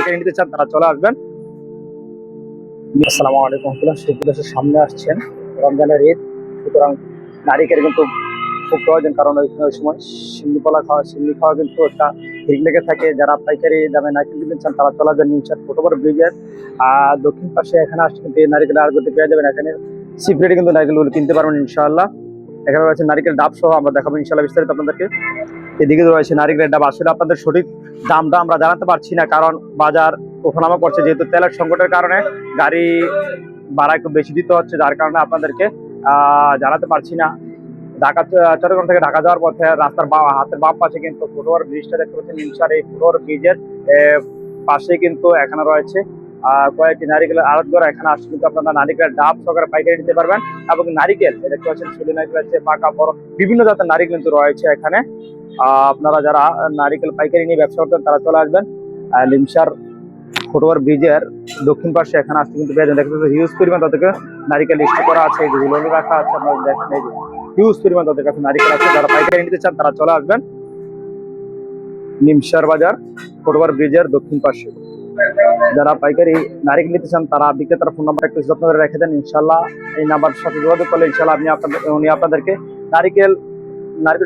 পাইকারি নিতে চান তারা চলে আসবেন। আসসালামু আলাইকুম। দেশের সামনে আসছেন রমজানের ঈদ, সুতরাং নারিকেল কিন্তু খুব প্রয়োজন, কারণ ওই সময় সিন্নি খাওয়া কিন্তু একটা ঠিক লেগে থাকে। যারা পাইকারি দামে নারকেল কিনতে চান তারা চলে যান নিমসার ফুটওভার ব্রিজের দক্ষিণ পাশে। এখানে আসছে কিন্তু এই নারিকেল আর করতে পেয়ে যাবেন। এখানে সিপ্রেটে কিন্তু নারিকেলগুলো কিনতে পারবেন ইনশাআল্লাহ। এখানে রয়েছে নারিকেল ডাব সহ, আমরা দেখাবো ইনশাআল্লাহ বিস্তারিত আপনাদেরকে। এদিকে রয়েছে নারিকেলের ডাব। আসলে আপনাদের সঠিক দামটা আমরা জানাতে পারছি না, কারণ বাজার ওঠানামা করছে, যেহেতু তেলের সংকটের কারণে গাড়ি ভাড়া একটু বেশি দিতে হচ্ছে, যার কারণে আপনাদেরকে জানাতে পারছি না। চট্টগ্রাম থেকে ঢাকা যাওয়ার পথে রাস্তার হাতের বাম পাশে কিন্তু ফুটওভার ব্রিজটা দেখতে পাচ্ছেন নিমসার। এই ফুটওভার ব্রিজের পাশে কিন্তু এখানে রয়েছে কয়েকটি নারিকেলের আড়ত ঘর। এখানে আসলে কিন্তু আপনারা নারিকেলের ডাব সহকারে পাইকারি নিতে পারবেন, এবং নারিকেল দেখতে পাচ্ছেন শুধু নারিকেল আছে, পাকা বড় বিভিন্ন জাতের নারিকেল কিন্তু রয়েছে এখানে। আপনারা যারা নারিকেল পাইকারি নিয়ে ব্যবসা করতেন তারা চলে আসবেন লিমসার ফুটওভার ব্রিজের দক্ষিণ পাশে। এখানে আসতে কিন্তু পেয়ে যাবেন। দেখতে হিউজ পরিমাণ তাদেরকে নারিকেল লিস্ট করা আছে, যেগুলো রাখা আছে আপনারা দেখেন। এই যে হিউজ পরিমাণ তাদের কাছে নারিকেল আছে। যারা পাইকারি নিতে চান তারা চলে আসবেন নিমসার বাজার ফুটওভার ব্রিজের দক্ষিণ পাশে। যারা পাইকারি নারিকেল নিতে চান তারা বিক্রেতার ফোন নাম্বার একটু যত্ন করে রেখে দেন ইনশাল্লাহ। এই নাম্বারের সাথে যোগাযোগ করলে ইনশাল্লাহ উনি আপনাদেরকে নারিকেল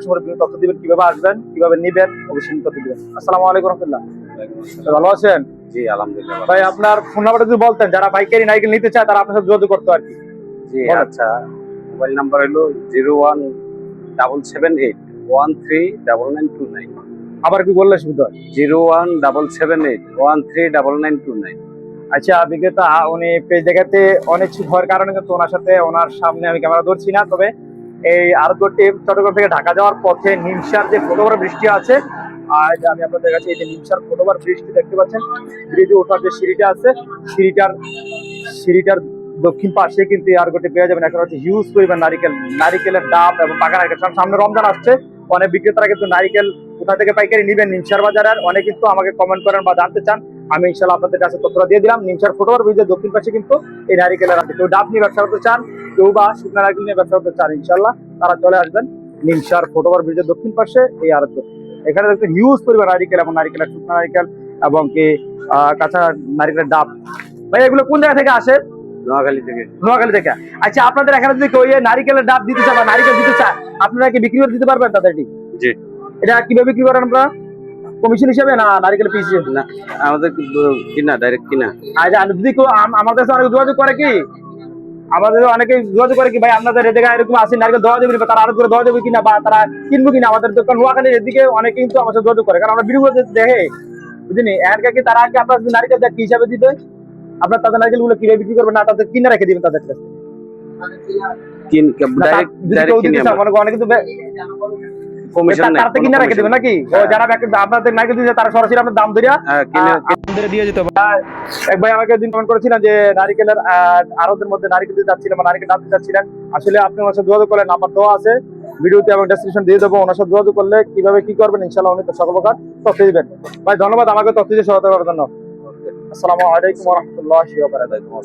সম্পর্কে বিভিন্ন তথ্য দিবেন, কিভাবে আসবেন, কিভাবে নিবেন, অবশ্যই তথ্য দিবেন। আসসালামু আলাইকুম রহমতুল্লাহ। ভালো আছেন? জি আলহামদুলিল্লাহ। ভাই আপনার ফোন নাম্বারটা যদি বলতেন, যারা পাইকারি নারিকেল নিতে চায় তারা আপনার সাথে যোগাযোগ করতে আর কি। জি আচ্ছা, মোবাইল নাম্বার হলো 01778139929। আবার কি বললে সুবিধা হয়? 01778139929। আচ্ছা, বিক্রেতা উনি পেজ দেখাতে অনিচ্ছুক হওয়ার কারণে কিন্তু ওনার সামনে আমি ক্যামেরা ধরছি না। তবে এই আরতগড়টি চট্টগ্রাম থেকে ঢাকা যাওয়ার পথে নিমসার যে ফুটওভার বৃষ্টি আছে, আর আমি আপনাদের কাছে এই যে নিমসার ফুটওভার বৃষ্টি দেখতে পাচ্ছেন, ব্রিজে ওঠার যে সিঁড়িটা আছে, সিঁড়িটার দক্ষিণ পাশে কিন্তু আরতগড়টি পেয়ে যাবেন। এখন হচ্ছে হিউজ পরিমাণ নারিকেলের ডাব এবং পাকা নারিকেল। সামনে রমজান আসছে, অনেক বিক্রেতারা কিন্তু নারিকেল কোথা থেকে পাইকারি নিবেন নিমসার বাজারের অনেক কিন্তু আমাকে কমেন্ট করেন বা জানতে চান। আমি ইনশাআল্লাহ আপনাদের কাছে তথ্যটা দিয়ে দিলাম। নিমসার ফুটওভার ব্রিজের দক্ষিণ পাশে কিন্তু এই নারিকেলের আছে। কেউ ডাব নিয়ে ব্যবসা করতে চান, কেউ বা শুকনো নারিকেল নিয়ে ব্যবসা করতে চান, ইনশাআল্লাহ তারা চলে আসবেন নিমসার ফুটওভার ব্রিজের দক্ষিণ পাশে এই আড়ত। এখানে দেখবেন হিউজ পরিমাণ নারিকেল এবং নারিকেলের শুকনো নারিকেল এবং কি কাঁচা নারিকেলের ডাব। ভাই এগুলো কোন জায়গা থেকে আসে? নোয়াখালী থেকে। নোয়াখালী থেকে। আচ্ছা, আপনাদের এখানে যদি কেউ নারিকেলের ডাব দিতে চায় বা নারিকেল দিতে চায়, আপনারা কি বিক্রি করে দিতে পারবেন তাদেরকে? জি। এটা কিভাবে বিক্রি করেন আপনারা? কমিশন হিসাবে না নারিকেল পিস? না, আমাদের কিনা, ডাইরেক্ট কিনা। আচ্ছা, যদি কেউ আমার কাছে অনেক যোগাযোগ করে কি, আমাদের অনেকে যোগাযোগ করে কি ভাই আপনাদের এদিকে এরকম আসে নারিকেল দেওয়া যাবে, তারা আরো করে দেওয়া যাবে কিনা, বা তারা কিনবো কিনা আমাদের দোকান নোয়াখালীর এদিকে অনেকে কিন্তু আমার সাথে যোগাযোগ করে, কারণ আমরা ভিডিও দেখে বুঝিনি এর কি তারা কি আপনার নারিকেল কি হিসাবে দিবে, আপনার তাদের নারিকেল গুলো কিভাবে বিক্রি করবেন না তাদের কিনে রেখে দিবেন তাদের কাছে? অনেকে কিন্তু কিনে রেখে দিবেন নাকি? যারা আপনাদের নারিকেল দিচ্ছে তারা সরাসরি আপনার দাম ধরে দিয়ে যেতে হবে। এক ভাই আমাকে দিন কমেন্ট করেছিলেন যে নারিকেলের আড়তের মধ্যে নারিকেল দিতে চাচ্ছিলেন বা নারিকেল ডাব দিতে চাচ্ছিলেন। আসলে আপনি ওনার সাথে যোগাযোগ করলে নাম্বার দেওয়া আছে ভিডিওতে এবং ডেসক্রিপশন দিয়ে দেবো। ওনার সাথে যোগাযোগ করলে কিভাবে কি করবেন ইনশাআল্লাহ উনি তো সকল প্রকার তথ্য দিবেন। ভাই ধন্যবাদ আমাকে তথ্য দিয়ে সহায়তা করার জন্য। আসসালামু আলাইকুম ওয়া রাহমাতুল্লাহি ওয়া বারাকাতুহু।